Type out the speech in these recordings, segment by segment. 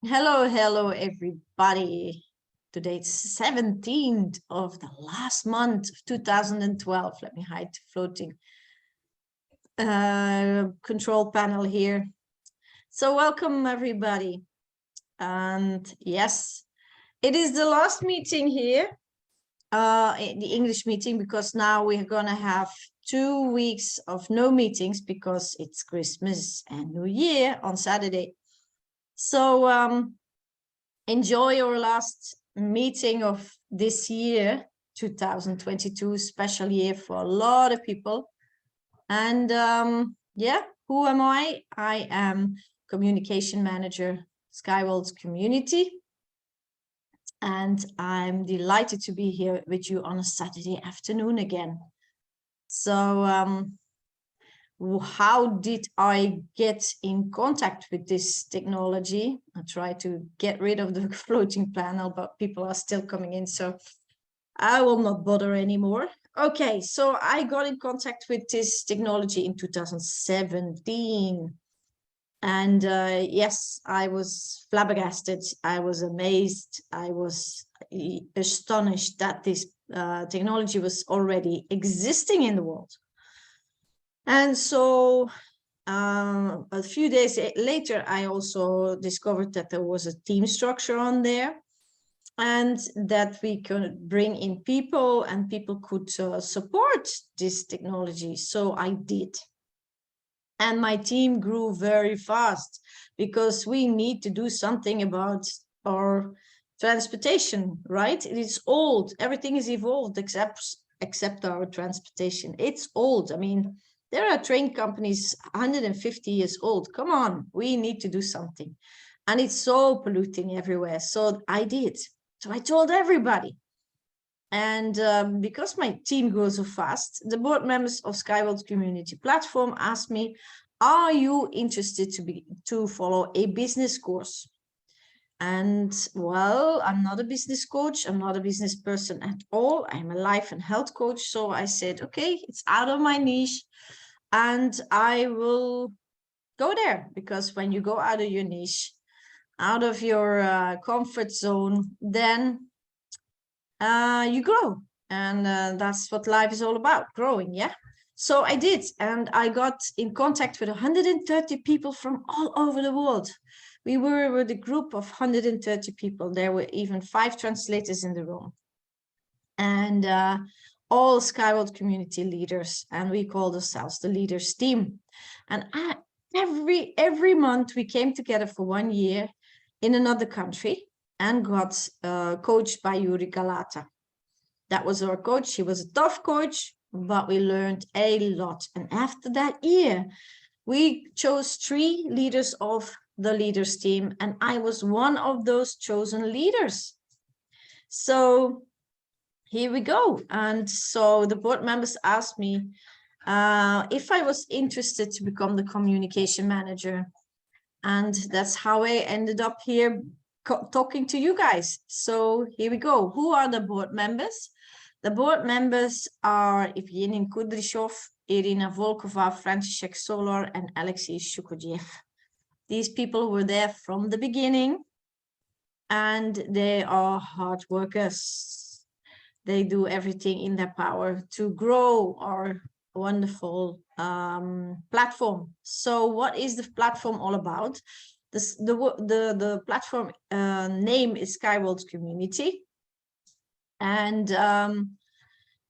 Hello, everybody. Today's 17th of the last month of 2012. Let me hide the floating control panel here. So welcome, everybody. And yes, it is the last meeting here, the English meeting, because now we're going to have 2 weeks of no meetings because it's Christmas and New Year on Saturday. So enjoy our last meeting of this year, 2022, special year for a lot of people. And yeah, who am I? I am communication manager, Skyworld's community. And I'm delighted to be here with you on a Saturday afternoon again. So how did I get in contact with this technology? I try to get rid of the floating panel, but people are still coming in, so I will not bother anymore. Okay, so I got in contact with this technology in 2017. And yes, I was flabbergasted. I was amazed. I was astonished that this technology was already existing in the world. And so a few days later, I also discovered that there was a team structure on there and that we could bring in people and people could support this technology. So I did. And my team grew very fast because we need to do something about our transportation, right? It is old. Everything is evolved except our transportation. It's old. I mean, there are train companies 150 years old. Come on, we need to do something. And it's so polluting everywhere. So I did. So I told everybody. And because my team grew so fast, the board members of Skyworld's community platform asked me, are you interested to follow a business course? And well, I'm not a business coach. I'm not a business person at all. I'm a life and health coach. So I said, okay, it's out of my niche and I will go there, because when you go out of your niche, out of your comfort zone, then you grow. And that's what life is all about, growing, yeah? So I did, and I got in contact with 130 people from all over the world. We were with a group of 130 people. There were even 5 translators in the room. And all Skyworld community leaders, and we called ourselves the leaders team. And every month we came together for 1 year in another country and got coached by Yuri Galata. That was our coach. He was a tough coach, but we learned a lot. And after that year, we chose 3 leaders of the leaders team, and I was one of those chosen leaders. So here we go. And so the board members asked me if I was interested to become the communication manager. And that's how I ended up here talking to you guys. So here we go. Who are the board members? The board members are Evgeny Kudryshov, Irina Volkova, František Solar, and Alexei Shukodjev. These people were there from the beginning, and they are hard workers. They do everything in their power to grow our wonderful platform. So what is the platform all about? The platform name is Skyworld's Community. And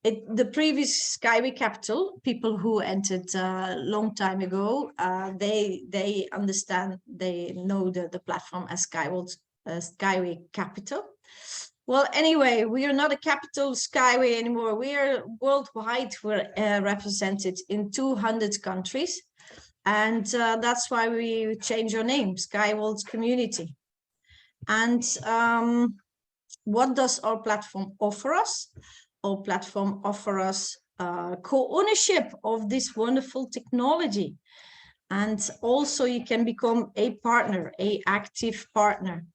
the previous Skyway Capital, people who entered a long time ago, they understand, they know the platform as Skyway Capital. Well, anyway, we are not a capital Skyway anymore. We are worldwide. We're represented in 200 countries. And that's why we change our name, Skyworld's Community. And what does our platform offer us? Our platform offers us co-ownership of this wonderful technology. And also you can become a partner, a active partner.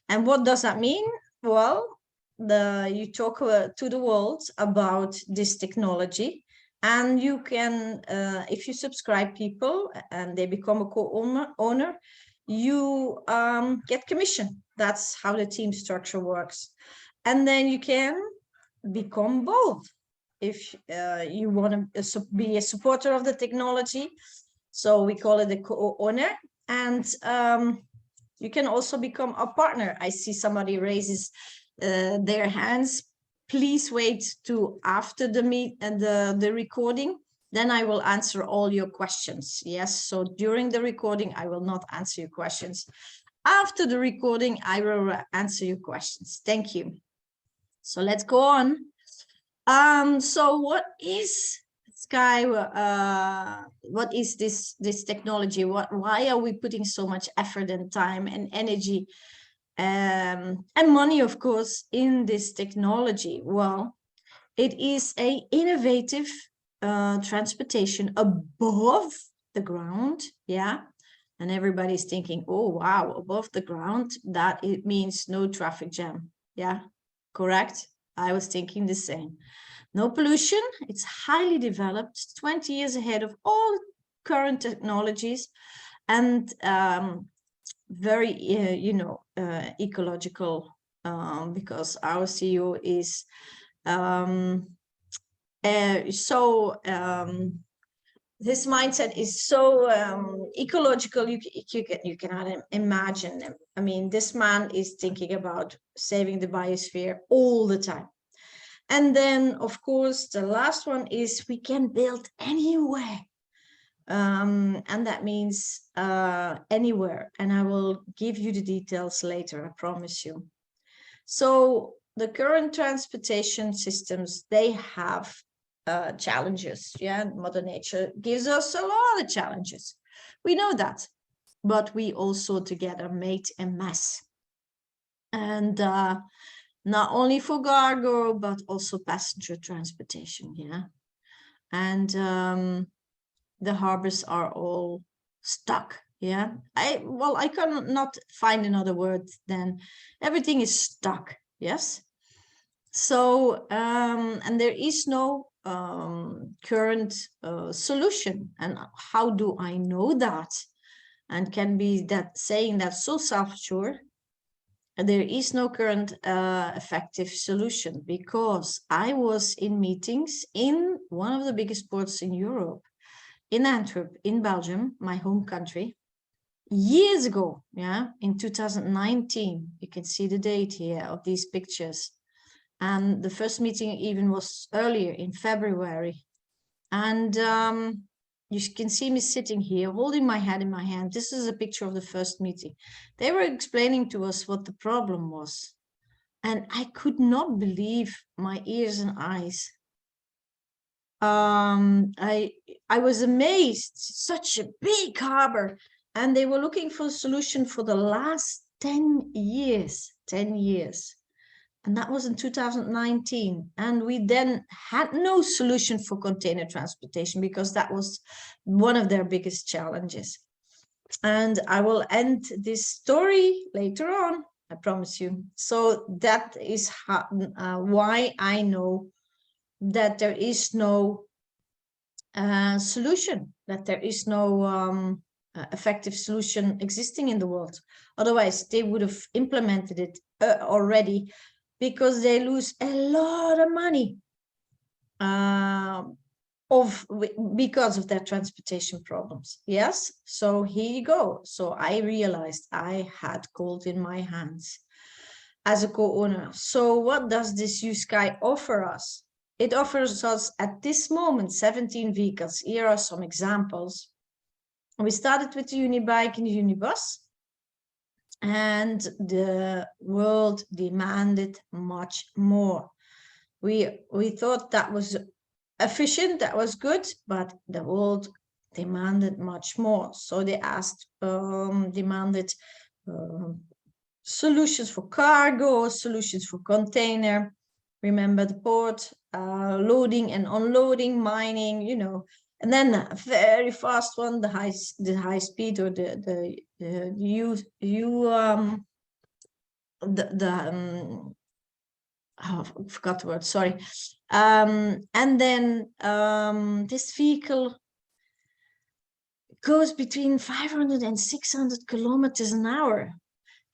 And what does that mean? Well, you talk to the world about this technology, and you can, if you subscribe people and they become a co-owner, you get commission. That's how the team structure works. And then you can become both. If you want to be a supporter of the technology, so we call it a co-owner, and you can also become a partner. I see somebody raises their hands. Please wait to after the the recording. Then I will answer all your questions. Yes, so during the recording, I will not answer your questions. After the recording, I will answer your questions. Thank you. So let's go on. So what is Sky? What is this technology? Why are we putting so much effort and time and energy and money, of course, in this technology? Well, it is a innovative transportation above the ground. Yeah. And everybody's thinking, oh, wow, above the ground, that it means no traffic jam. Yeah, correct. I was thinking the same. No pollution. It's highly developed, 20 years ahead of all current technologies, and very, ecological, because our CEO is this mindset is so ecological, you cannot imagine them. I mean, this man is thinking about saving the biosphere all the time. And then, of course, the last one is we can build anywhere. And that means anywhere. And I will give you the details later, I promise you. So the current transportation systems, they have challenges. Yeah, Mother Nature gives us a lot of challenges. We know that, but we also together made a mess. And not only for cargo, but also passenger transportation. Yeah, and the harbors are all stuck. Yeah, I cannot find another word than everything is stuck. Yes. So and there is no current solution. And how do I know that? And can be that saying that so self-sure? There is no current effective solution, because I was in meetings in one of the biggest ports in Europe, in Antwerp, in Belgium, my home country, years ago, yeah, in 2019. You can see the date here of these pictures. And the first meeting even was earlier in February. And you can see me sitting here holding my head in my hand. This is a picture of the first meeting. They were explaining to us what the problem was. And I could not believe my ears and eyes. I was amazed. Such a big harbor. And they were looking for a solution for the last 10 years. 10 years. And that was in 2019. And we then had no solution for container transportation, because that was one of their biggest challenges. And I will end this story later on, I promise you. So that is why I know that there is no solution, that there is no effective solution existing in the world. Otherwise, they would have implemented it already, because they lose a lot of money because of their transportation problems. Yes, so here you go. So I realized I had gold in my hands as a co-owner. So what does this Unitsky offer us? It offers us at this moment 17 vehicles. Here are some examples. We started with the Unibike and the Unibus, and the world demanded much more. We thought that was efficient, that was good, but the world demanded much more. So they demanded solutions for cargo, solutions for container. Remember the port, loading and unloading, mining, you know. And then a very fast one, the high speed, or I forgot the word, sorry. And then this vehicle goes between 500 and 600 kilometers an hour.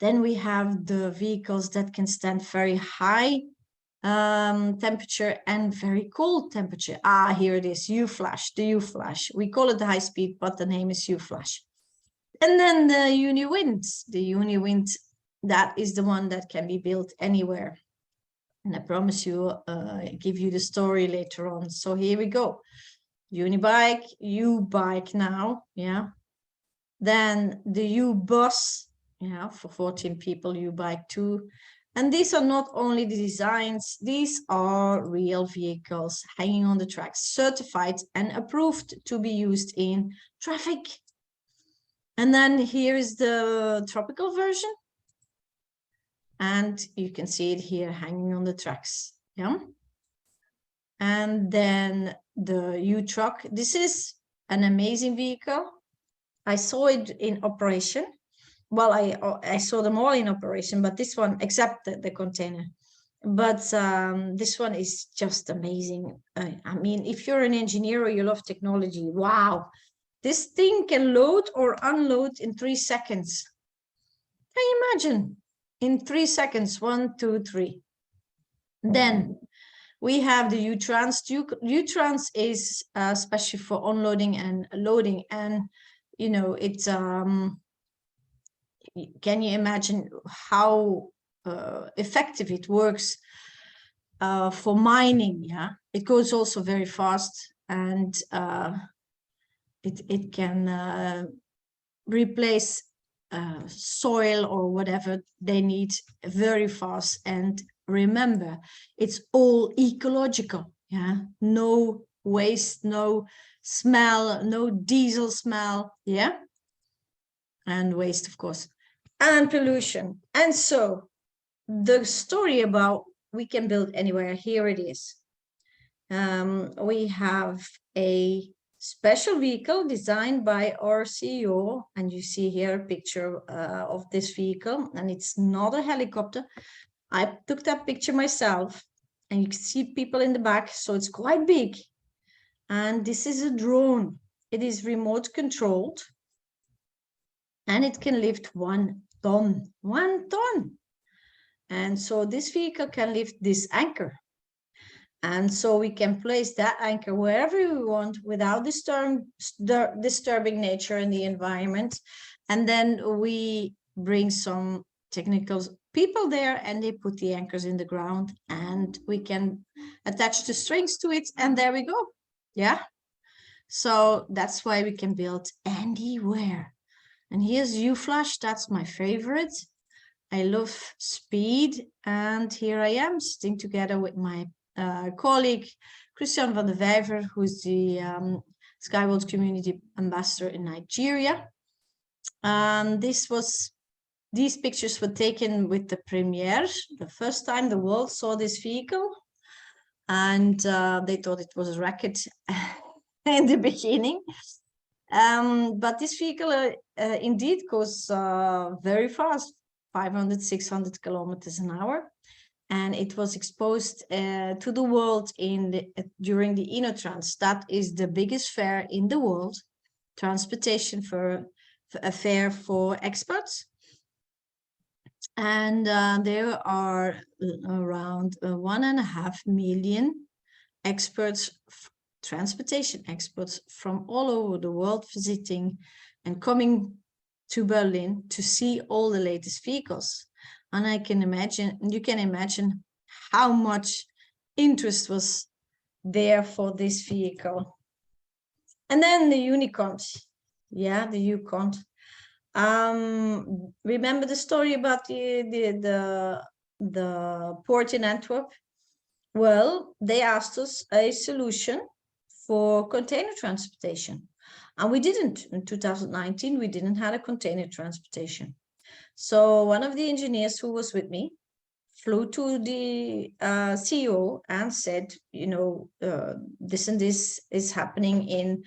Then we have the vehicles that can stand very high temperature and very cold temperature. Ah, here it is, U-Flash, the U-Flash. We call it the high speed, but the name is U-Flash. And then the Uniwind. The Uniwind, that is the one that can be built anywhere. And I promise you, give you the story later on. So here we go. Unibike, U-Bike now, yeah. Then the U-Bus, yeah, for 14 people, U-Bike 2. And these are not only the designs, these are real vehicles hanging on the tracks, certified and approved to be used in traffic. And then here is the tropical version. And you can see it here hanging on the tracks, yeah. And then the U-Truck. This is an amazing vehicle. I saw it in operation. Well, I saw them all in operation, but this one, except the container. But this one is just amazing. I mean, if you're an engineer or you love technology, wow. This thing can load or unload in 3 seconds. Can you imagine? In 3 seconds, 1, 2, 3. Then we have the U-Trans. U-Trans is especially for unloading and loading. And, you know, it's, can you imagine how effective it works for mining? Yeah, it goes also very fast, and it can replace soil or whatever they need very fast. And remember, it's all ecological. Yeah, no waste, no smell, no diesel smell. Yeah, and waste, of course, and pollution. And so the story about we can build anywhere, here it is. We have a special vehicle designed by our CEO, and you see here a picture of this vehicle, and it's not a helicopter. I took that picture myself, and you can see people in the back, so it's quite big. And this is a drone. It is remote controlled, and it can lift 1 ton. 1 ton. And so this vehicle can lift this anchor. And so we can place that anchor wherever we want without disturbing nature and the environment. And then we bring some technical people there, and they put the anchors in the ground, and we can attach the strings to it, and there we go. Yeah. So that's why we can build anywhere. And here's U-Flash. That's my favorite. I love speed. And here I am sitting together with my colleague Christian van der Vijver, who's the Skyworld Community Ambassador in Nigeria. These pictures were taken with the premiere, the first time the world saw this vehicle, and they thought it was a rocket in the beginning. But this vehicle indeed goes very fast, 500, 600 kilometers an hour. And it was exposed to the world during the Inotrans. That is the biggest fair in the world, transportation for a fair for experts. And there are around 1.5 million experts, transportation experts from all over the world visiting and coming to Berlin to see all the latest vehicles. And you can imagine how much interest was there for this vehicle. And then the unicorns. Yeah, the unicorn. Remember the story about the port in Antwerp? Well, they asked us a solution for container transportation. And we didn't. In 2019, we didn't have a container transportation. So one of the engineers who was with me flew to the CEO and said, you know, this and this is happening in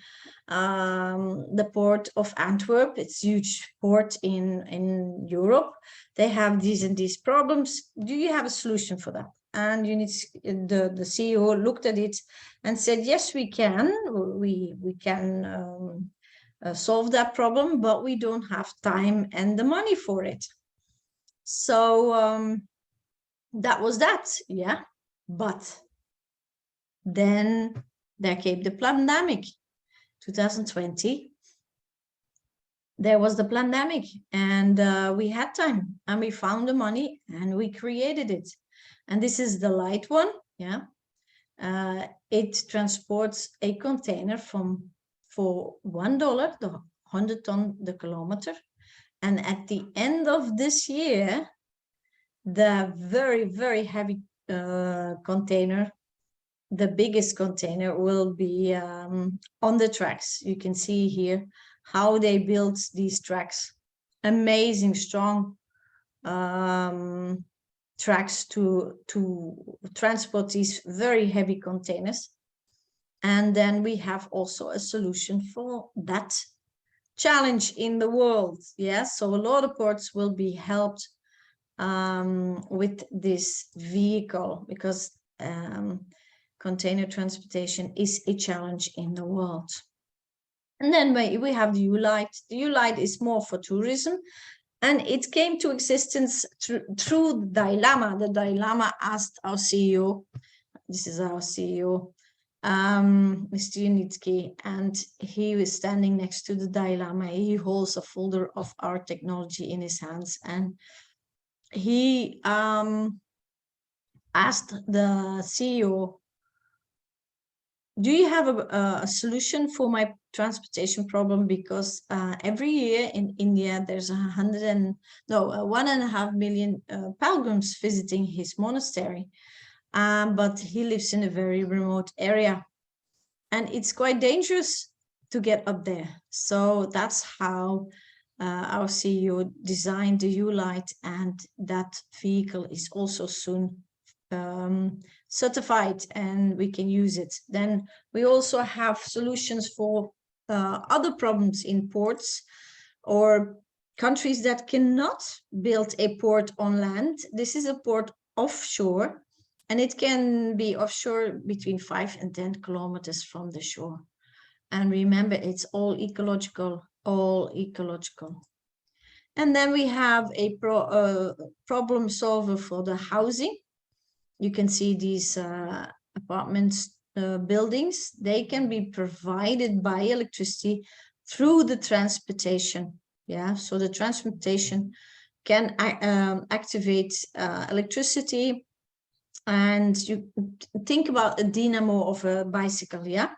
the port of Antwerp. It's a huge port in Europe. They have these and these problems. Do you have a solution for that? And the CEO looked at it and said, yes, we can. We can solve that problem, but we don't have time and the money for it. So that was that, yeah. But then there came the pandemic, 2020. There was the pandemic, and we had time, and we found the money, and we created it. And this is the light one, yeah. It transports a container for $1, the 100 ton the kilometer. And at the end of this year, the very, very heavy container, the biggest container, will be on the tracks. You can see here how they built these tracks. Amazing, strong tracks to transport these very heavy containers. And then we have also a solution for that challenge in the world. Yes, so a lot of ports will be helped with this vehicle, because container transportation is a challenge in the world. And then we have the U-Light. The U-Light is more for tourism, and it came to existence through the Dalai Lama. The Dalai Lama asked our CEO, this is our CEO, Mr. Unitsky, and he was standing next to the Dalai Lama. He holds a folder of our technology in his hands, and he asked the CEO, do you have a solution for my transportation problem? Because every year in India, there's 1.5 million pilgrims visiting his monastery. But he lives in a very remote area, and it's quite dangerous to get up there. So that's how our CEO designed the U-Light, and that vehicle is also soon certified, and we can use it. Then we also have solutions for other problems in ports or countries that cannot build a port on land. This is a port offshore, and it can be offshore between 5 and 10 kilometers from the shore. And remember, it's all ecological, all ecological. And then we have a problem solver for the housing. You can see these apartments, buildings. They can be provided by electricity through the transportation. Yeah, so the transportation can activate electricity. And you think about a dynamo of a bicycle, yeah?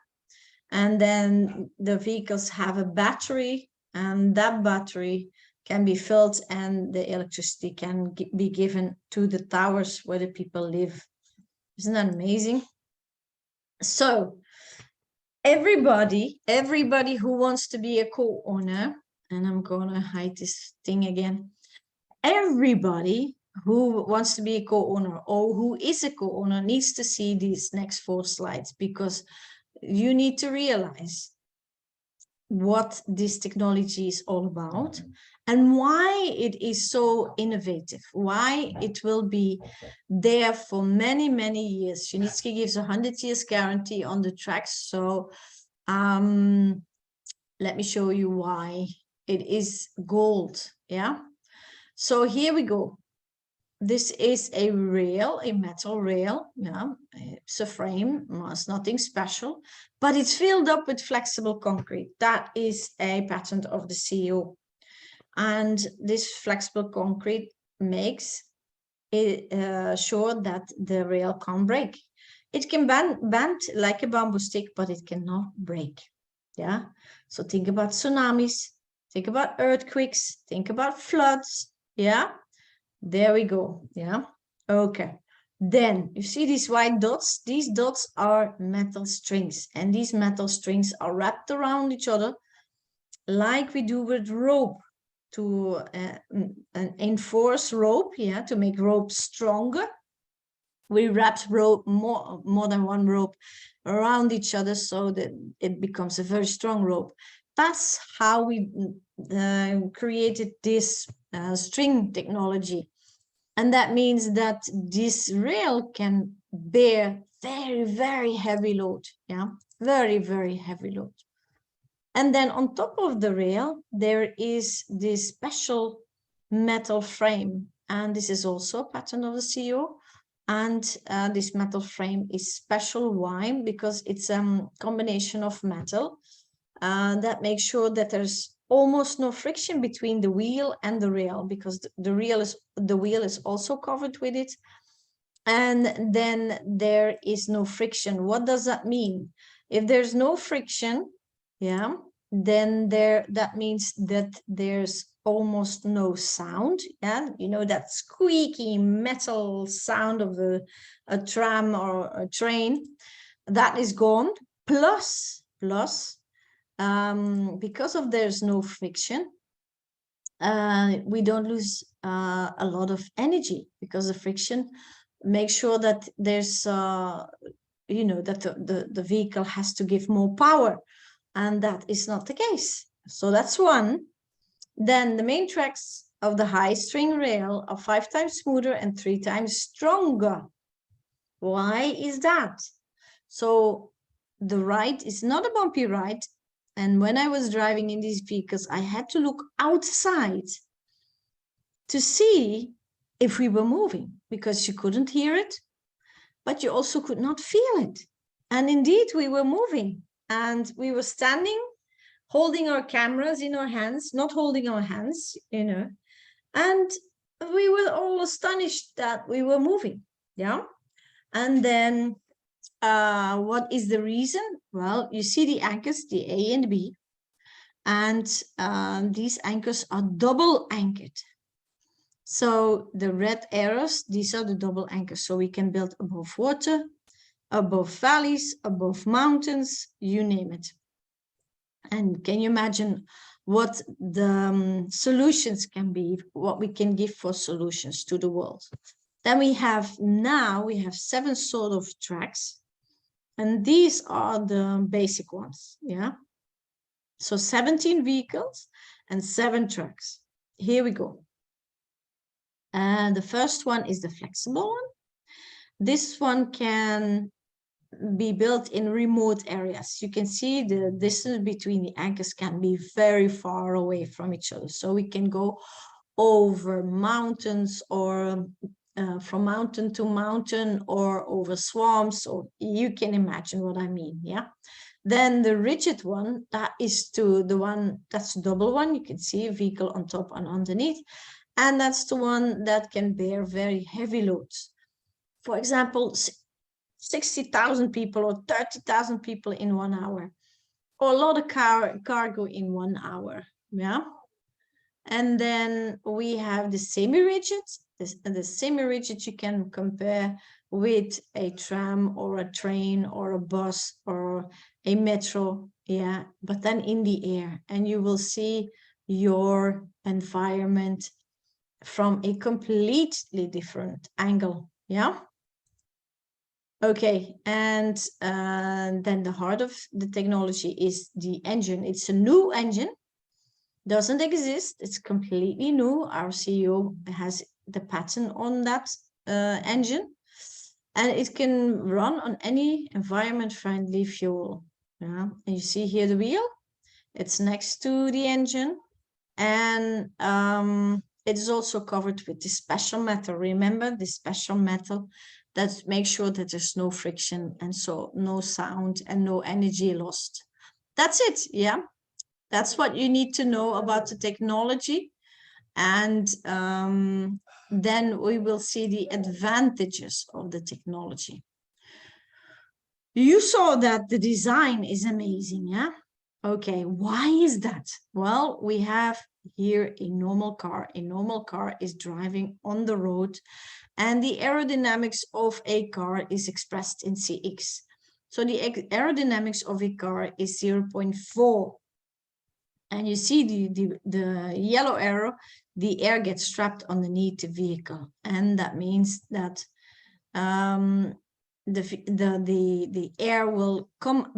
And then the vehicles have a battery, and that battery can be filled, and the electricity can be given to the towers where the people live. Isn't that amazing? So everybody who wants to be a co-owner, and I'm gonna hide this thing again, everybody who wants to be a co-owner or who is a co-owner needs to see these next 4 slides, because you need to realize what this technology is all about and why it is so innovative, why it will be there for many, many years. Unitsky gives 100 years guarantee on the tracks. So let me show you why it is gold. Yeah. So here we go. This is a rail, a metal rail. Yeah, it's a frame, it's nothing special, but it's filled up with flexible concrete. That is a patent of the CEO. And this flexible concrete makes it sure that the rail can't break. It can bend like a bamboo stick, but it cannot break. Yeah, so think about tsunamis, think about earthquakes, think about floods. Yeah. There we go. Yeah. Okay. Then you see these white dots? These dots are metal strings, and these metal strings are wrapped around each other like we do with rope to enforce rope, yeah, to make rope stronger. We wrap rope, more than one rope around each other so that it becomes a very strong rope. That's how we created this string technology. And that means that this rail can bear very, very heavy load. Yeah, very, very heavy load. And then on top of the rail, there is this special metal frame. And this is also a pattern of the CEO. And this metal frame is special. Why? Because it's a combination of metal that makes sure that there's almost no friction between the wheel and the rail, because the wheel is also covered with it. And then there is no friction. What does that mean? If there's no friction, yeah, then that means that there's almost no sound. Yeah, you know, that squeaky metal sound of a tram or a train, that is gone. Plus, because of there's no friction, we don't lose a lot of energy, because the friction makes sure that there's you know, that the vehicle has to give more power, and that is not the case. So that's one. Then the main tracks of the high string rail are 5 times smoother and 3 times stronger. Why is that? So the ride is not a bumpy ride. And when I was driving in these vehicles, I had to look outside to see if we were moving, because you couldn't hear it, but you also could not feel it. And indeed, we were moving, and we were standing, holding our cameras in our hands, not holding our hands, you know, and we were all astonished that we were moving. Yeah. And then what is the reason? Well, you see the anchors, the A and B, and these anchors are double anchored. So the red arrows, these are the double anchors. So we can build above water, above valleys, above mountains, you name it. And can you imagine what the solutions can be, what we can give for solutions to the world? Then we have 7 sort of tracks, and these are the basic ones. Yeah. So 17 vehicles and 7 tracks. Here we go. And the first one is the flexible one. This one can be built in remote areas. You can see the distance between the anchors can be very far away from each other. So we can go over mountains, or from mountain to mountain, or over swamps, or you can imagine what I mean. Yeah. Then the rigid one, that is that's the double one. You can see a vehicle on top and underneath. And that's the one that can bear very heavy loads. For example, 60,000 people or 30,000 people in 1 hour, or a lot of cargo in 1 hour. Yeah. And then we have the semi-rigid. The semi-rigid you can compare with a tram or a train or a bus or a metro. Yeah. But then in the air, and you will see your environment from a completely different angle. Yeah. Okay, and then the heart of the technology is the engine. It's a new engine, doesn't exist. It's completely new. Our CEO has the patent on that engine, and it can run on any environment-friendly fuel. Yeah, and you see here the wheel. It's next to the engine, and it is also covered with this special metal. Remember this special metal that makes sure that there's no friction, and so no sound and no energy lost. That's it. Yeah, that's what you need to know about the technology. And then we will see the advantages of the technology. You saw that the design is amazing. Yeah. Okay, why is that? Well, we have here a normal car. A normal car is driving on the road, and the aerodynamics of a car is expressed in CX. So the aerodynamics of a car is 0.4. And you see the yellow arrow, the air gets trapped underneath the vehicle. And that means that the air will come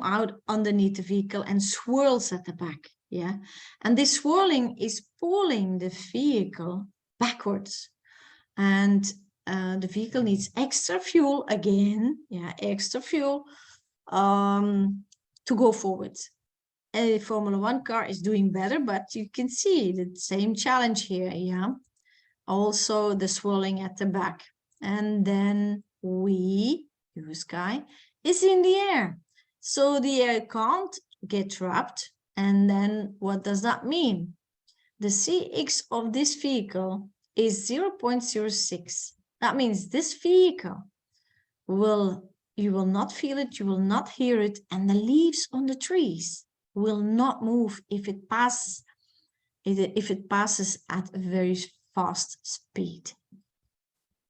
out underneath the vehicle and swirls at the back. Yeah. And this swirling is pulling the vehicle backwards. And the vehicle needs extra fuel again. Yeah, extra fuel. to go forward. A Formula One car is doing better, but you can see the same challenge here, yeah. Also the swirling at the back. And then Unitsky, is in the air. So the air can't get trapped. And then what does that mean? The CX of this vehicle is 0.06. That means this vehicle you will not feel it, you will not hear it, and the leaves on the trees will not move if it passes at a very fast speed.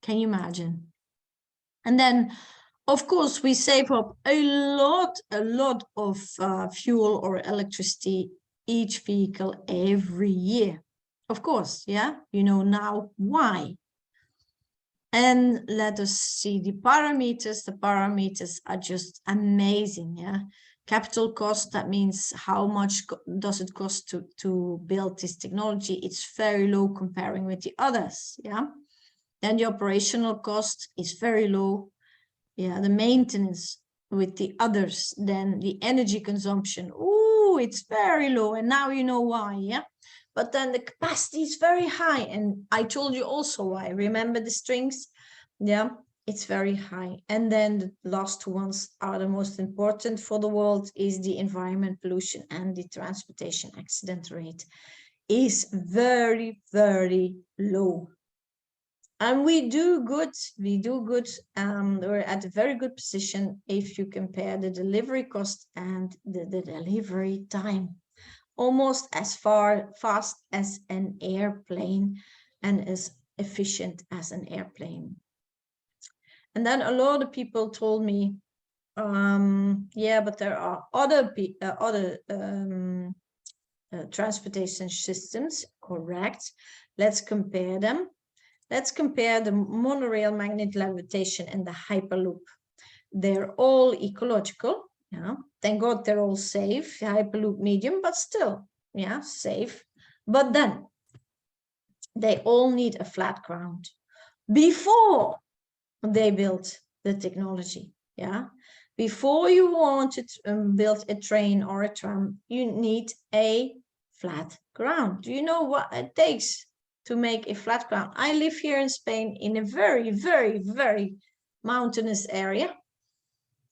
Can you imagine? And then, of course, we save up a lot of fuel or electricity each vehicle every year. Of course, yeah, you know now why. And let us see the parameters. The parameters are just amazing, yeah. Capital cost, that means how much does it cost to build this technology? It's very low comparing with the others, yeah. Then the operational cost is very low, yeah. The maintenance with the others, then the energy consumption, oh, it's very low, and now you know why, yeah. But then the capacity is very high, and I told you also why. Remember the strings? Yeah, it's very high. And then the last two ones are the most important for the world, is the environment pollution, and the transportation accident rate is very, very low. And we do good. We're at a very good position if you compare the delivery cost and the delivery time. Almost as fast as an airplane and as efficient as an airplane. And then a lot of people told me, yeah, but there are other transportation systems. Correct. Let's compare them. Let's compare the monorail, magnet levitation, and the Hyperloop. They're all ecological. Yeah, thank God they're all safe. Hyperloop medium, but still, yeah, safe. But then they all need a flat ground before they built the technology. Yeah, before you want to build a train or a tram, you need a flat ground. Do you know what it takes to make a flat ground? I live here in Spain in a very, very, very mountainous area.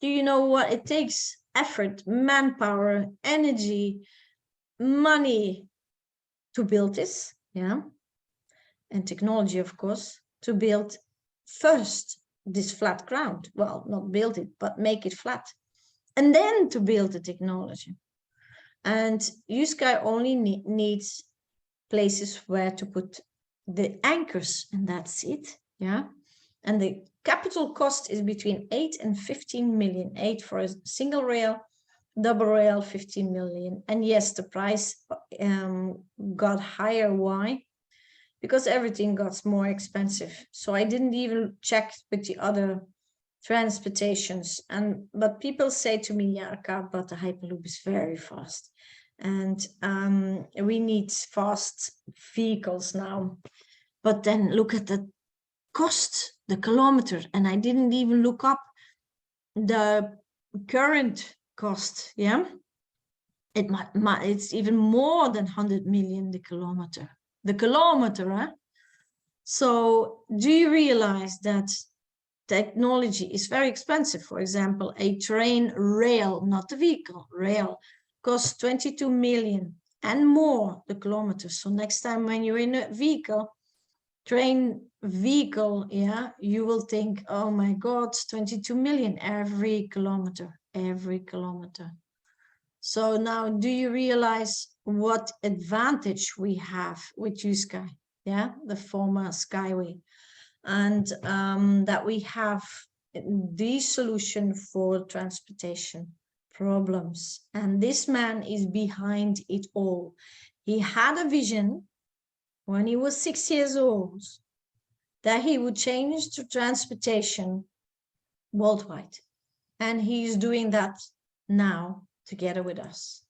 Do you know what it takes? Effort, manpower, energy, money to build this, yeah, and technology, of course, to build first this flat ground. Well, not build it, but make it flat, and then to build the technology. And Unitsky only needs places where to put the anchors, and that's it, yeah. And the capital cost is between 8 and 15 million. 8 for a single rail, double rail, 15 million. And yes, the price got higher. Why? Because everything got more expensive. So I didn't even check with the other transportations. But people say to me, yeah, Kaat, but the Hyperloop is very fast. And we need fast vehicles now. But then look at the cost, the kilometer, and I didn't even look up the current cost. Yeah, it's even more than 100 million the kilometer, huh? So do you realize that technology is very expensive? For example, a train rail, not the vehicle, rail, costs 22 million and more the kilometer. So next time when you're in a train vehicle, yeah, you will think, oh my God, 22 million every kilometer. So now do you realize what advantage we have with Unitsky, yeah, the former Skyway, and that we have the solution for transportation problems. And this man is behind it all. He had a vision when he was 6 years old that he would change to transportation worldwide. And he's doing that now together with us.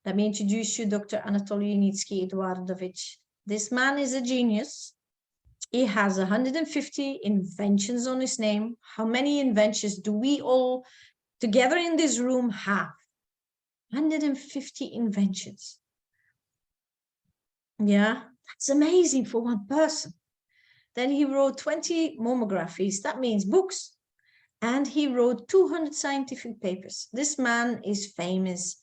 Let me introduce you Dr. Anatoly Unitsky Eduardovich. This man is a genius. He has 150 inventions on his name. How many inventions do we all together in this room have? 150 inventions. Yeah, that's amazing for one person. Then he wrote 20 monographies, that means books. And he wrote 200 scientific papers. This man is famous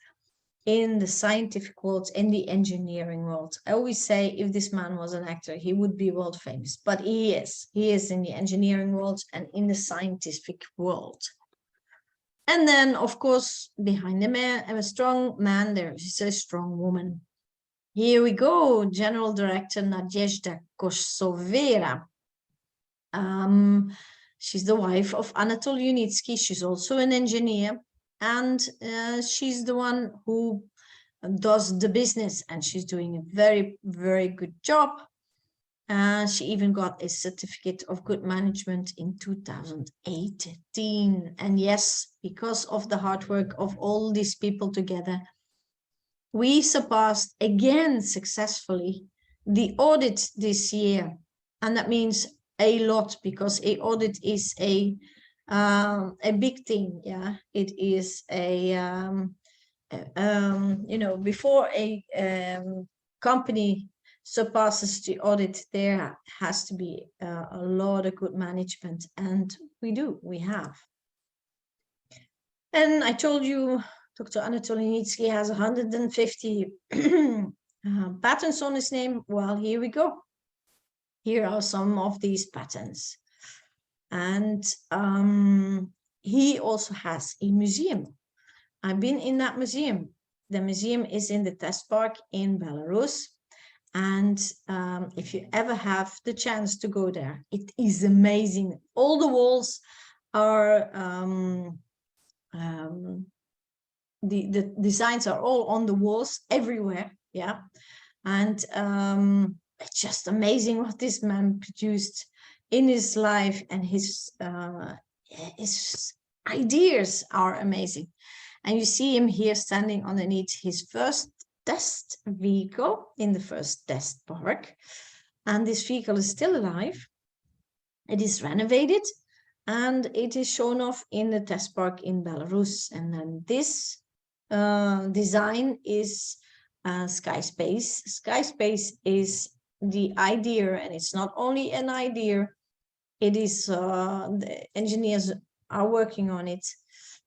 in the scientific world, in the engineering world. I always say if this man was an actor, he would be world famous, but he is. He is in the engineering world and in the scientific world. And then, of course, behind the man, a strong man, there is a strong woman. Here we go, General Director Nadezhda Kossovera. She's the wife of Anatoly Unitsky. She's also an engineer, and she's the one who does the business, and she's doing a very, very good job. She even got a certificate of good management in 2018. And yes, because of the hard work of all these people together, we surpassed again successfully the audit this year. And that means a lot, because a audit is a big thing. Yeah, it is before a company surpasses the audit, there has to be a lot of good management, and we have. And I told you Dr. Anatoly Unitsky has 150 patents on his name. Well, here we go. Here are some of these patents. And he also has a museum. I've been in that museum. The museum is in the test park in Belarus. And if you ever have the chance to go there, it is amazing. All the walls are, the designs are all on the walls everywhere. Yeah. And it's just amazing what this man produced in his life, and his ideas are amazing. And you see him here standing underneath his first test vehicle in the first test park. And this vehicle is still alive. It is renovated, and it is shown off in the test park in Belarus. And then this design is Skyspace. Skyspace is the idea, and it's not only an idea, it is the engineers are working on it,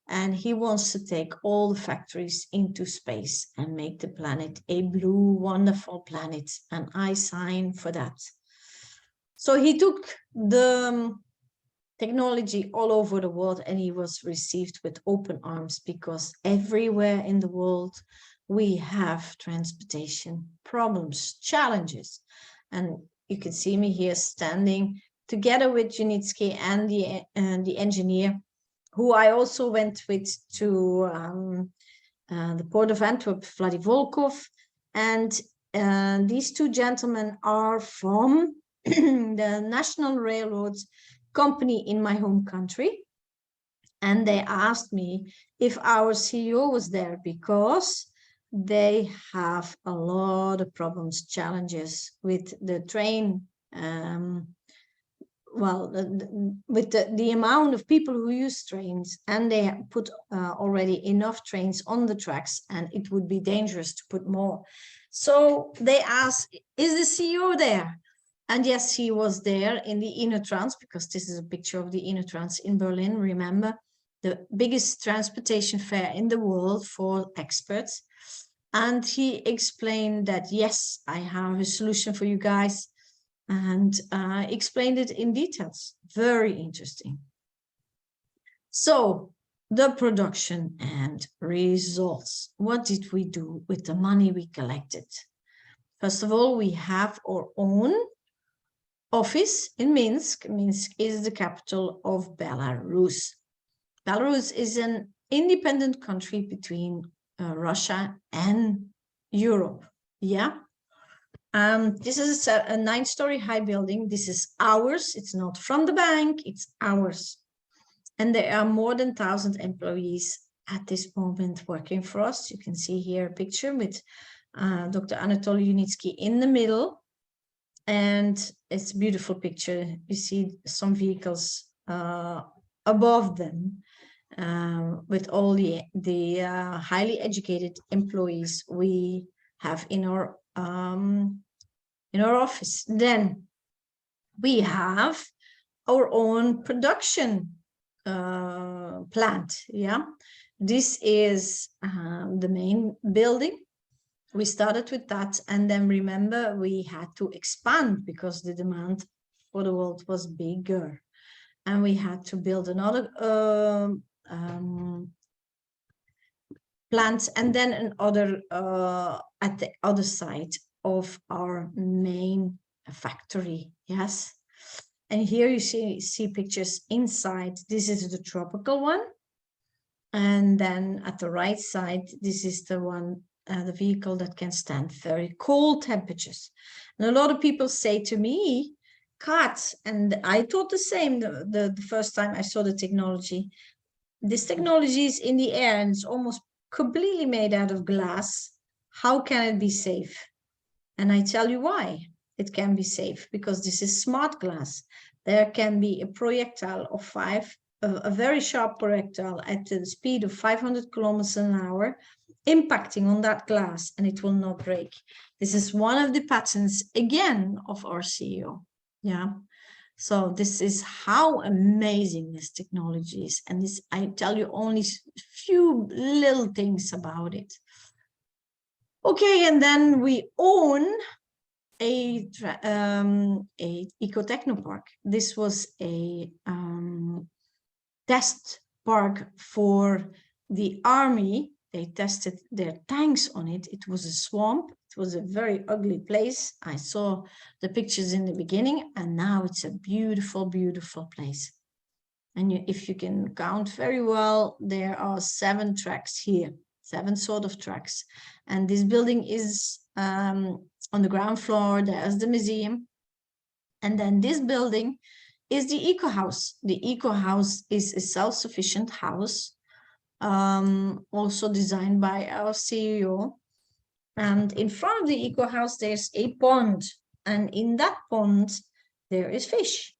and he wants to take all the factories into space and make the planet a blue, wonderful planet, and I sign for that. So he took the technology all over the world, and he was received with open arms, because everywhere in the world we have transportation problems, challenges. And you can see me here standing together with Unitsky and the engineer, who I also went with to the port of Antwerp, Vladivolkov. And these two gentlemen are from the National Railroads company in my home country. And they asked me if our CEO was there, because they have a lot of problems, challenges with the train, with the amount of people who use trains, and they put already enough trains on the tracks, and it would be dangerous to put more. So they asked, is the CEO there? And yes, he was there in the Inotrans, because this is a picture of the Inotrans in Berlin. Remember, the biggest transportation fair in the world for experts. And he explained that, yes, I have a solution for you guys, and explained it in details. Very interesting. So the production and results. What did we do with the money we collected? First of all, we have our own office in Minsk. Minsk is the capital of Belarus. Belarus is an independent country between Russia and Europe. Yeah. This is a 9-story high building. This is ours. It's not from the bank, it's ours. And there are more than 1,000 employees at this moment working for us. You can see here a picture with Dr. Anatoly Unitsky in the middle. And it's a beautiful picture. You see some vehicles above them. with all the highly educated employees we have in our office. Then we have our own production plant. Yeah, this is the main building. We started with that, and then remember we had to expand because the demand for the world was bigger, and we had to build another plant, and then another at the other side of our main factory. Yes, and here you see pictures inside. This is the tropical one, and then at the right side, this is the one, the vehicle that can stand very cold temperatures. And a lot of people say to me, Kaat, and I thought the same the first time I saw the technology. This technology is in the air and it's almost completely made out of glass. How can it be safe? And I tell you why it can be safe, because this is smart glass. There can be a projectile of a very sharp projectile at the speed of 500 kilometers an hour impacting on that glass, and it will not break. This is one of the patents, again, of our CEO. Yeah. So this is how amazing this technology is. And this, I tell you only a few little things about it. Okay, and then we own a eco-technopark. This was a test park for the army. They tested their tanks on it. It was a swamp. It was a very ugly place. I saw the pictures in the beginning, and now it's a beautiful, beautiful place. And if you can count very well, there are 7 tracks here, 7 sort of tracks. And this building is on the ground floor. There's the museum. And then this building is the eco house. The eco house is a self-sufficient house, also designed by our CEO. And in front of the eco house, there's a pond. And in that pond, there is fish.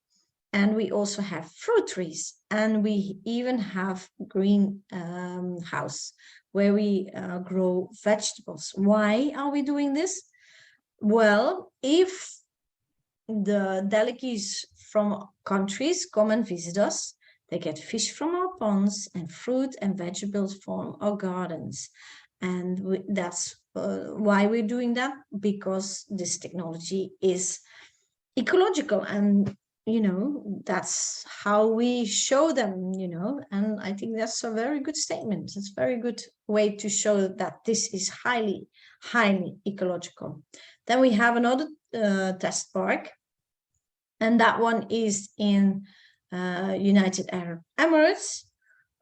And we also have fruit trees. And we even have green house where we grow vegetables. Why are we doing this? Well, if the delegates from countries come and visit us, they get fish from our ponds and fruit and vegetables from our gardens. And that's why we're doing that, because this technology is ecological, and that's how we show them, and I think that's a very good statement. It's a very good way to show that this is highly ecological. Then we have another test park, and that one is in United Arab Emirates.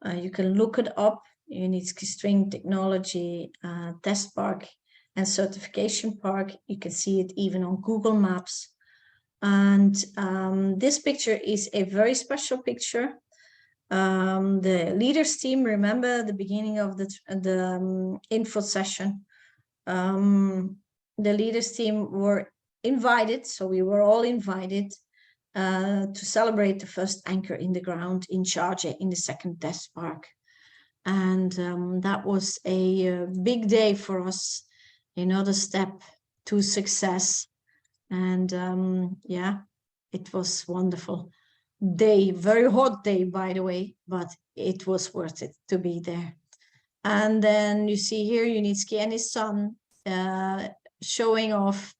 You can look it up, Unitsky String Technology Test Park and Certification Park. You can see it even on Google Maps. And this picture is a very special picture. The leaders team, remember the beginning of the info session, the leaders team were invited, so we were all invited to celebrate the first anchor in the ground in Sharjah in the 2nd test park. And that was a big day for us, another step to success. And yeah, it was wonderful day, very hot day, by the way, but it was worth it to be there. And then you see here Unitsky and his son showing off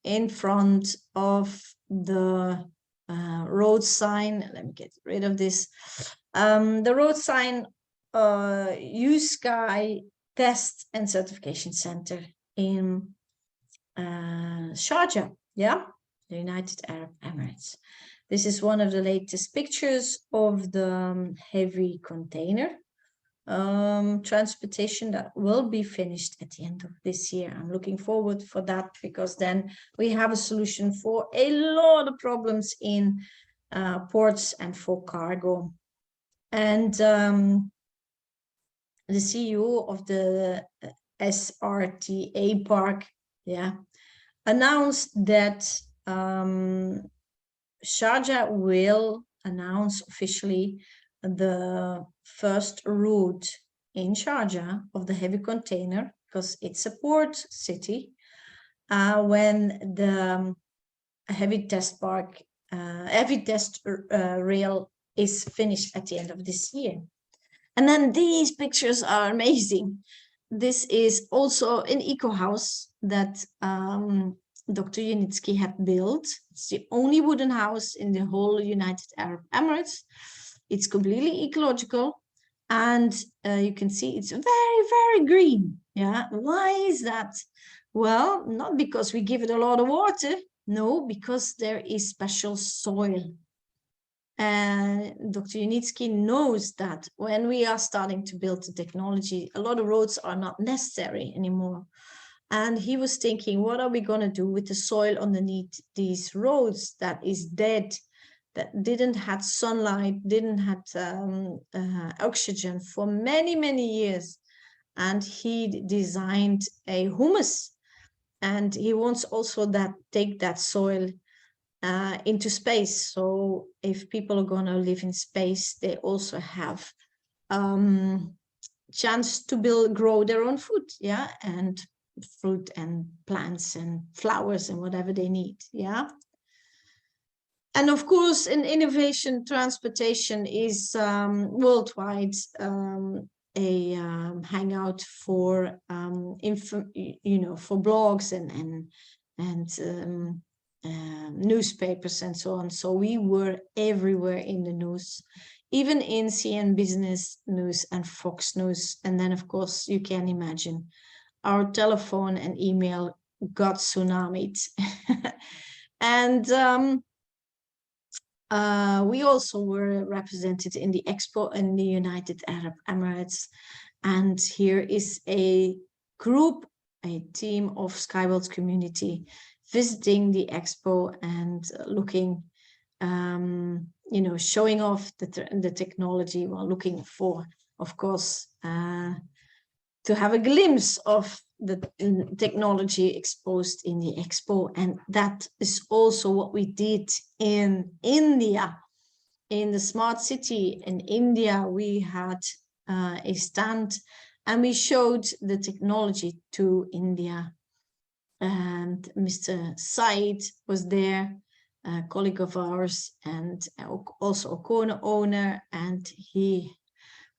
in front of the road sign. Let me get rid of this. The road sign, Unitsky Test and Certification Center in Sharjah. Yeah, the United Arab Emirates. This is one of the latest pictures of the heavy container transportation that will be finished at the end of this year. I'm looking forward for that, because then we have a solution for a lot of problems in ports and for cargo. And the CEO of the SRTA park, yeah, announced that Sharjah will announce officially the first route in Sharjah of the heavy container, because it's a port city, when the heavy test rail is finished at the end of this year. And then these pictures are amazing. This is also an eco house that Dr. Unitsky had built. It's the only wooden house in the whole United Arab Emirates. It's completely ecological, and you can see it's very, very green. Yeah, why is that? Well, not because we give it a lot of water. No, because there is special soil. And Dr. Unitsky knows that when we are starting to build the technology, a lot of roads are not necessary anymore. And he was thinking, what are we going to do with the soil underneath these roads that is dead, that didn't have sunlight, didn't have oxygen for many, many years. And he designed a humus. And he wants also that take that soil into space. So if people are going to live in space, they also have chance to grow their own food, yeah, and fruit and plants and flowers and whatever they need, yeah. And of course, in innovation, transportation is worldwide a hangout for for blogs and newspapers and so on. So we were everywhere in the news, even in CN Business News and Fox News. And then, of course, you can imagine our telephone and email got tsunamied. And we also were represented in the expo in the United Arab Emirates. And here is a group, a team of Skyworld's community visiting the expo and looking, showing off the technology, while looking for, of course, to have a glimpse of the technology exposed in the expo. And that is also what we did in India. In the smart city in India, we had a stand and we showed the technology to India. And Mr. Said was there, a colleague of ours, and also a corner owner, and he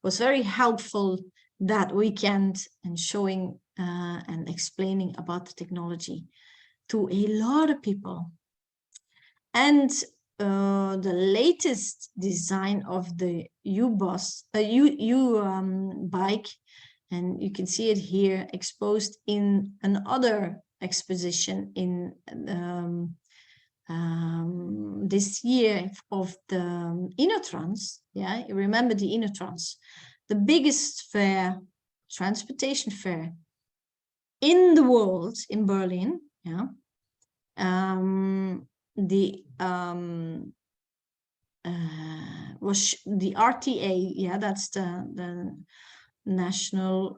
was very helpful that weekend and showing and explaining about the technology to a lot of people. And the latest design of the bike, and you can see it here exposed in another exposition in this year of the Innotrans. Yeah, you remember the Innotrans, the biggest fair, transportation fair in the world, in Berlin. Yeah, was the RTA. Yeah, that's the national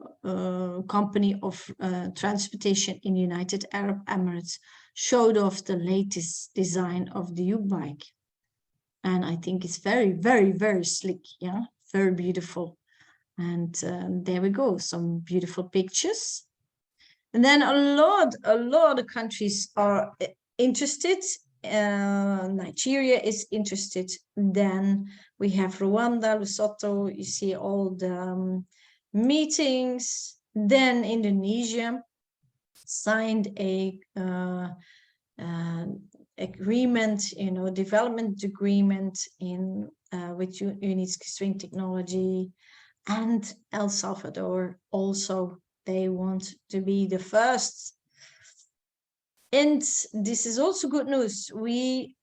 company of transportation in United Arab Emirates, showed off the latest design of the U-bike. And I think it's very, very, very slick. Yeah, very beautiful. And there we go, some beautiful pictures. And then a lot of countries are interested. Nigeria is interested. Then we have Rwanda, Lesotho. You see all the meetings. Then Indonesia signed a agreement, development agreement with Unitsky String Technology. And El Salvador also, they want to be the first. And this is also good news. We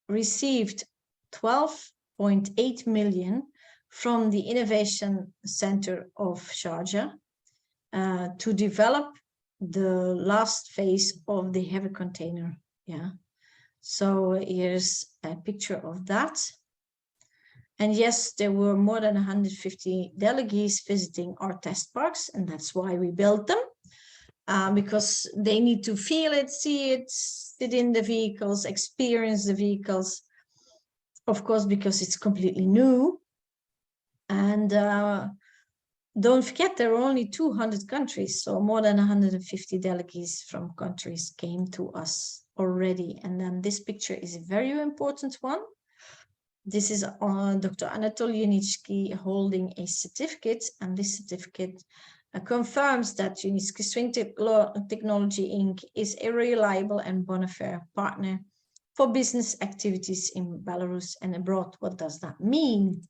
received 12.8 million from the Innovation Center of Sharjah to develop the last phase of the heavy container. Yeah. So here's a picture of that. And yes, there were more than 150 delegates visiting our test parks, and that's why we built them, because they need to feel it, see it, sit in the vehicles, experience the vehicles. of course, because it's completely new. And don't forget, there are only 200 countries, so more than 150 delegates from countries came to us already. And then this picture is a very important one. This is Dr. Anatoly Unitsky holding a certificate, and this certificate confirms that Unitsky String Technology Inc. is a reliable and bona fide partner for business activities in Belarus and abroad. What does that mean?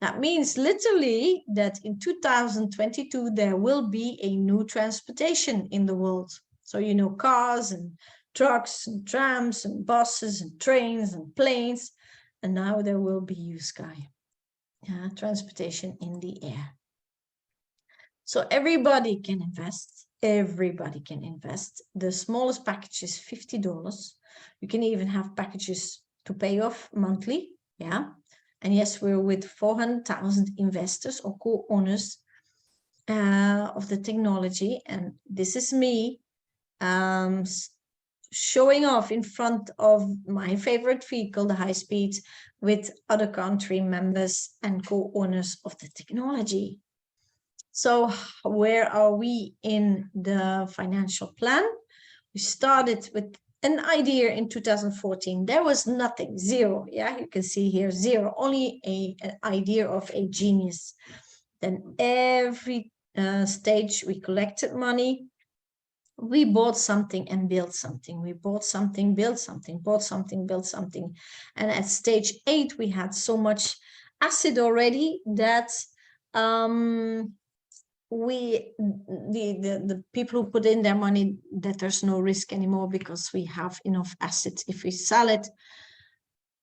That means literally that in 2022, there will be a new transportation in the world. So, you know, cars and trucks and trams and buses and trains and planes. And now there will be U-Sky, transportation in the air. So everybody can invest. Everybody can invest. The smallest package is $50. You can even have packages to pay off monthly. Yeah. And yes, we're with 400,000 investors or co-owners of the technology. And this is me showing off in front of my favorite vehicle, the high speed, with other country members and co-owners of the technology. So where are we in the financial plan? We started with an idea in 2014. There was nothing, zero. Yeah, you can see here, zero, only an idea of a genius. Then every stage we collected money. We bought something and built something. We bought something, built something, bought something, built something. And at stage 8, we had so much asset already that the people who put in their money, that there's no risk anymore because we have enough assets. If we sell it,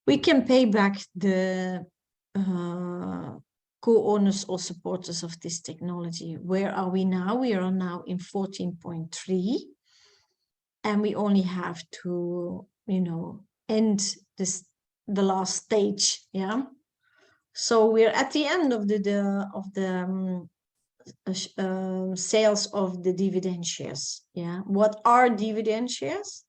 we can pay back the co-owners or supporters of this technology. Where are we now? We are now in 14.3, and we only have to, you know, end the last stage. Yeah. So we're at the end of the sales of the dividend shares. Yeah. What are dividend shares?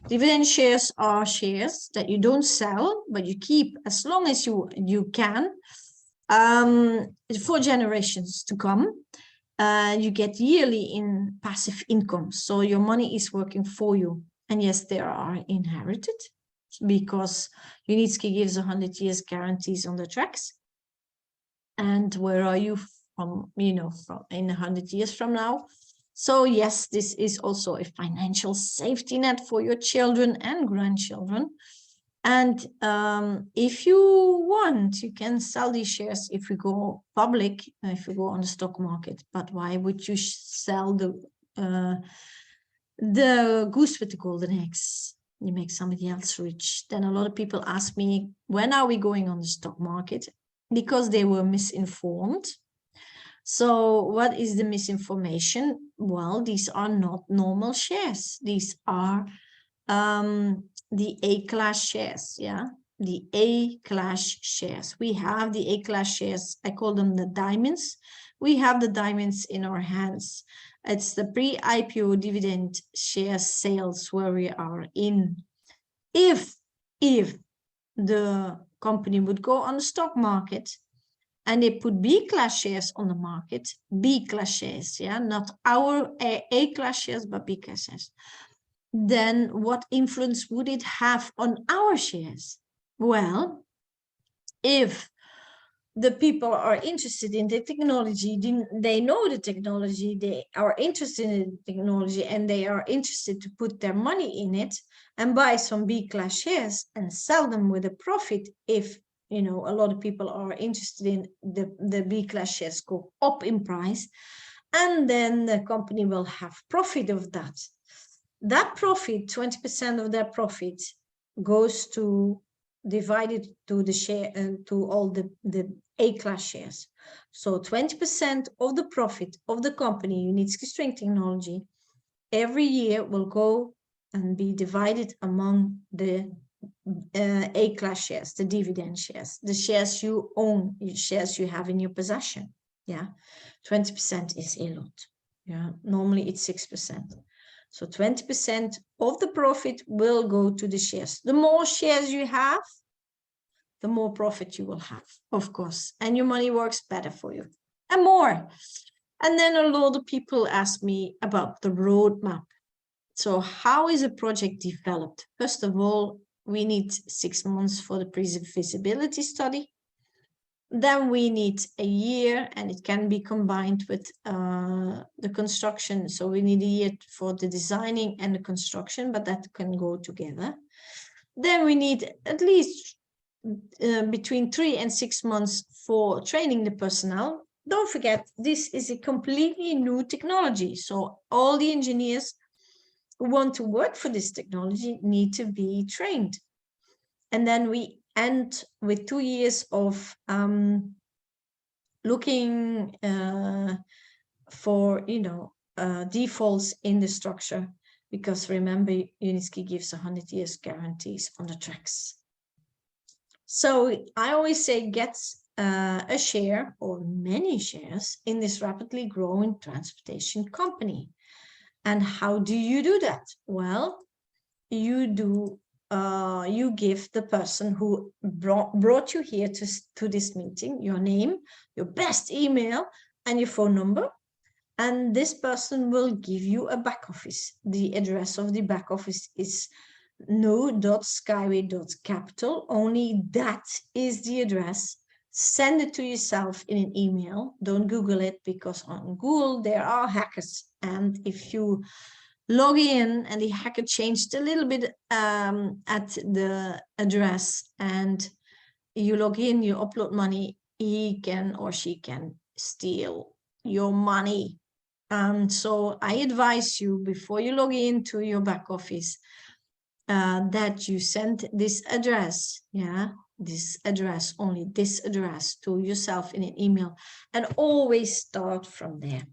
Dividend shares are shares that you don't sell, but you keep as long as you can, for generations to come. You get yearly in passive income. So your money is working for you. And yes, they are inherited because Unitsky gives 100 years guarantees on the tracks. And where are you from, you know, from in 100 years from now? So yes, this is also a financial safety net for your children and grandchildren. And if you want, you can sell these shares if we go public, if we go on the stock market. But why would you sell the goose with the golden eggs? You make somebody else rich. Then a lot of people ask me, when are we going on the stock market? Because they were misinformed. So what is the misinformation? Well, these are not normal shares. These are the A-class shares, yeah? The A-class shares. We have the A-class shares. I call them the diamonds. We have the diamonds in our hands. It's the pre-IPO dividend share sales where we are in. If the company would go on the stock market and they put B-class shares on the market, B-class shares, yeah, not our A-class shares, but B-class shares, then what influence would it have on our shares? Well, if the people are interested in the technology, they know the technology, they are interested in the technology, and they are interested to put their money in it and buy some B-class shares and sell them with a profit. If, you know, a lot of people are interested in the B-class shares go up in price, and then the company will have profit of that. That profit, 20% of that profit goes to divided to the share and to all the A-class shares. So 20% of the profit of the company, Unitsky String Technology, every year will go and be divided among the A-class shares, the dividend shares, the shares you own, shares you have in your possession. Yeah, 20% is a lot. Yeah, normally it's 6%. So 20% of the profit will go to the shares. The more shares you have, the more profit you will have, of course, and your money works better for you and more. And then a lot of people ask me about the roadmap. So how is a project developed? First of all, we need 6 months for the pre-feasibility study. Then we need a year, and it can be combined with the construction. So we need a year for the designing and the construction, but that can go together. Then we need at least between 3 and 6 months for training the personnel. Don't forget, this is a completely new technology. So all the engineers who want to work for this technology need to be trained. And then we end with 2 years of looking for, defaults in the structure, because remember, Unitsky gives 100 years guarantees on the tracks. So I always say, get a share or many shares in this rapidly growing transportation company. And how do you do that? Well, you give the person who brought you here to this meeting your name, your best email, and your phone number. And this person will give you a back office. The address of the back office is no.skyway.capital. Only that is the address. Send it to yourself in an email. Don't Google it, because on Google there are hackers. And if you log in and the hacker changed a little bit at the address, and you log in, you upload money, he can or she can steal your money. So I advise you, before you log into your back office, that you send this address, only this address to yourself in an email, and always start from there.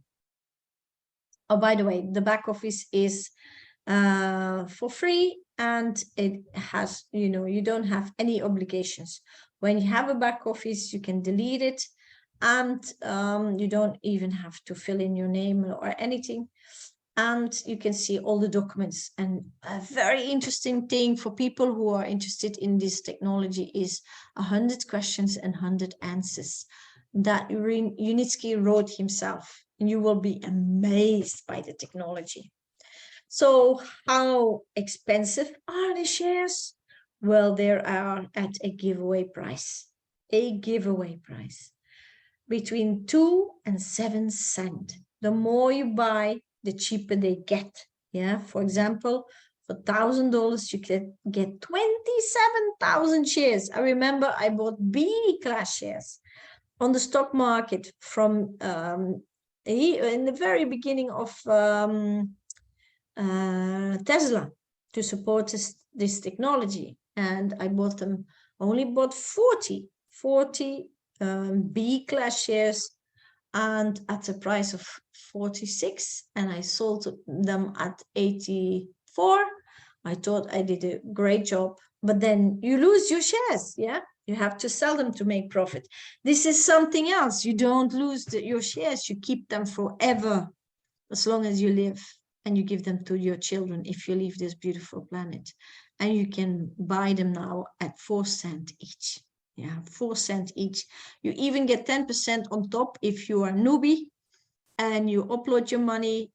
Oh, by the way, the back office is for free, and it has, you don't have any obligations. When you have a back office, you can delete it, and you don't even have to fill in your name or anything. And you can see all the documents. And a very interesting thing for people who are interested in this technology is 100 questions and 100 answers that Unitsky wrote himself. And you will be amazed by the technology. So how expensive are the shares? Well, they are at a giveaway price. Between 2 and 7 cents. The more you buy, the cheaper they get. Yeah, for example, for $1,000, you can get 27,000 shares. I remember I bought B class shares on the stock market from in the very beginning of Tesla, to support this technology. And I only bought 40 B class shares, and at a price of 46, and I sold them at 84. I thought I did a great job, but then you lose your shares. Yeah, you have to sell them to make profit. This is something else. You don't lose your shares. You keep them forever, as long as you live, and you give them to your children if you leave this beautiful planet. And you can buy them now at 4 cents each. Yeah, 4 cents each. You even get 10% on top if you are a newbie, and you upload your money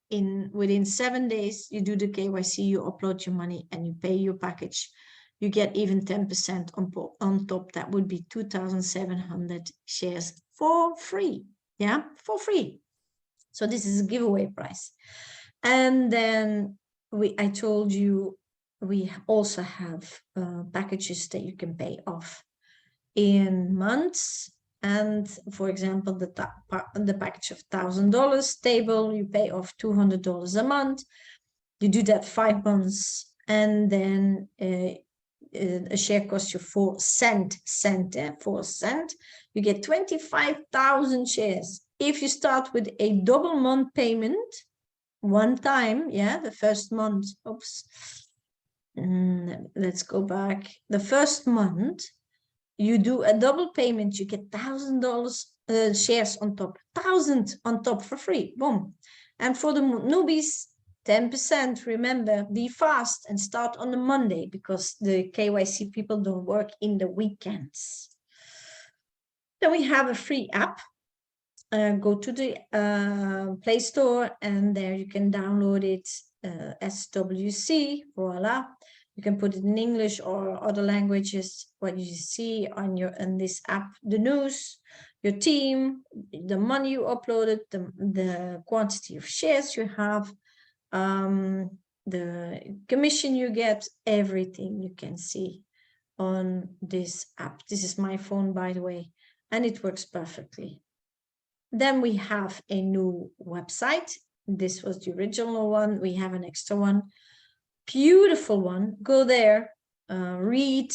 within 7 days. You do the KYC, you upload your money, and you pay your package. You get even 10% on top. That would be 2,700 shares for free. Yeah, for free. So this is a giveaway price. And then I told you we also have packages that you can pay off in months. And for example, the package of $1,000 stable, you pay off $200 a month. You do that 5 months, and then a share costs you 4 cents. 4 cents. You get 25,000 shares. If you start with a double month payment, one time, the first month. Let's go back. The first month, you do a double payment, you get $1,000 shares on top, 1,000 on top for free. Boom. And for the newbies, 10%, remember, be fast and start on the Monday because the KYC people don't work in the weekends. Then we have a free app. Go to the Play Store and there you can download it, SWC, voila. You can put it in English or other languages, what you see on in this app, the news, your team, the money you uploaded, the quantity of shares you have, the commission you get, everything you can see on this app. This is my phone, by the way, and it works perfectly. Then we have a new website. This was the original one. We have an extra one. Beautiful one. Go there, read,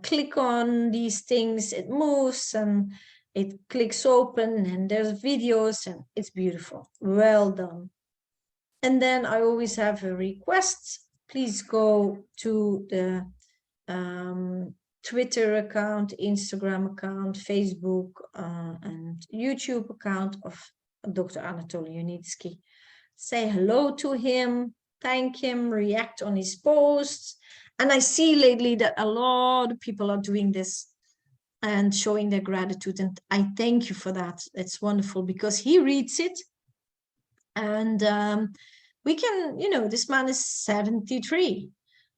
click on these things. It moves and it clicks open and there's videos and it's beautiful. Well done. And then I always have a request. Please go to the Twitter account, Instagram account, Facebook, and YouTube account of Dr. Anatoly Unitsky. Say hello to him, thank him, react on his posts. And I see lately that a lot of people are doing this and showing their gratitude. And I thank you for that. It's wonderful because he reads it. And we can, this man is 73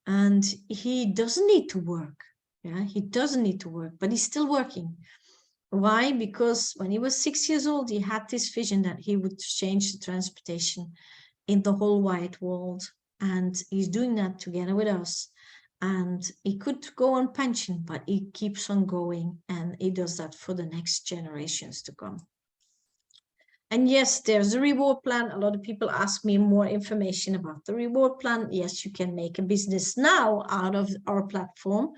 and he doesn't need to work. Yeah, he doesn't need to work, but he's still working. Why? Because when he was 6 years old, he had this vision that he would change the transportation in the whole wide world. And he's doing that together with us. And he could go on pension, but he keeps on going and he does that for the next generations to come. And yes, there's a reward plan. A lot of people ask me more information about the reward plan. Yes, you can make a business now out of our platform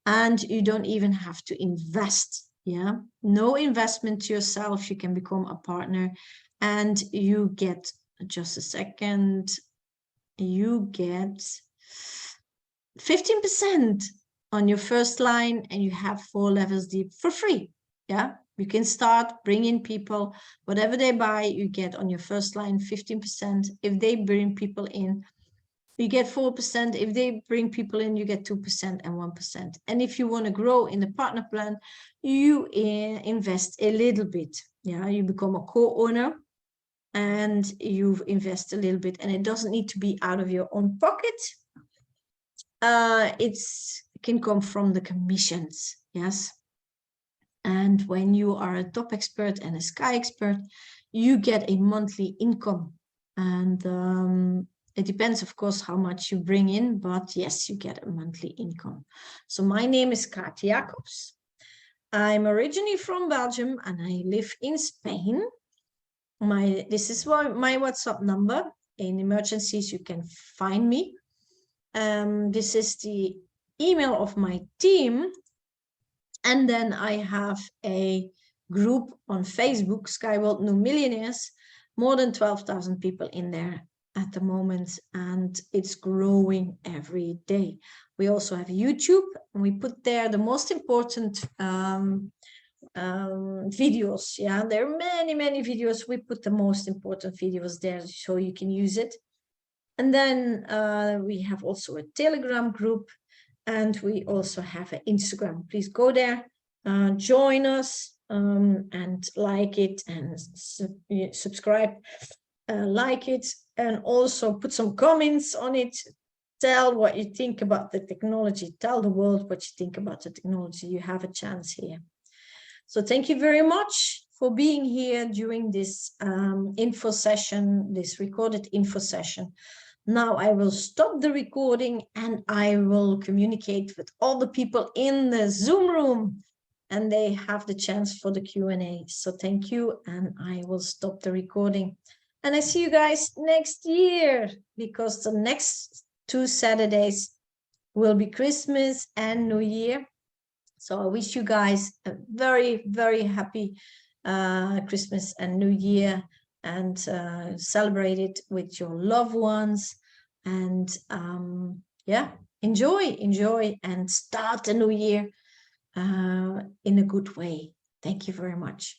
and you don't even have to invest. Yeah, no investment to yourself. You can become a partner and you get, just a second, you get 15% on your first line and you have 4 levels deep for free. Yeah, you can start bringing people, whatever they buy, you get on your first line 15%. If they bring people in, you get 4%. If they bring people in, you get 2% and 1%. And if you want to grow in the partner plan, you invest a little bit. Yeah, you become a co-owner and you invest a little bit, and it doesn't need to be out of your own pocket. It can come from the commissions. Yes. And when you are a top expert and a sky expert, you get a monthly income. And it depends, of course, how much you bring in, but yes, you get a monthly income. So my name is Kaat Jacobs. I'm originally from Belgium and I live in Spain. This is my WhatsApp number. In emergencies, you can find me. This is the email of my team. And then I have a group on Facebook, Skyworld New Millionaires, more than 12,000 people in there at the moment, and it's growing every day. We also have YouTube, and we put there the most important videos. Yeah, there are many videos. We put the most important videos there so you can use it. And then we have also a Telegram group. And we also have an Instagram. Please go there, join us, and like it and subscribe, like it, and also put some comments on it. Tell what you think about the technology. Tell the world what you think about the technology. You have a chance here. So thank you very much for being here during this info session, this recorded info session. Now I will stop the recording and I will communicate with all the people in the Zoom room and they have the chance for the Q&A. So thank you, and I will stop the recording. And I see you guys next year, because the next 2 Saturdays will be Christmas and New Year. So I wish you guys a very happy Christmas and New Year, and celebrate it with your loved ones. And yeah, enjoy and start the new year in a good way. Thank you very much.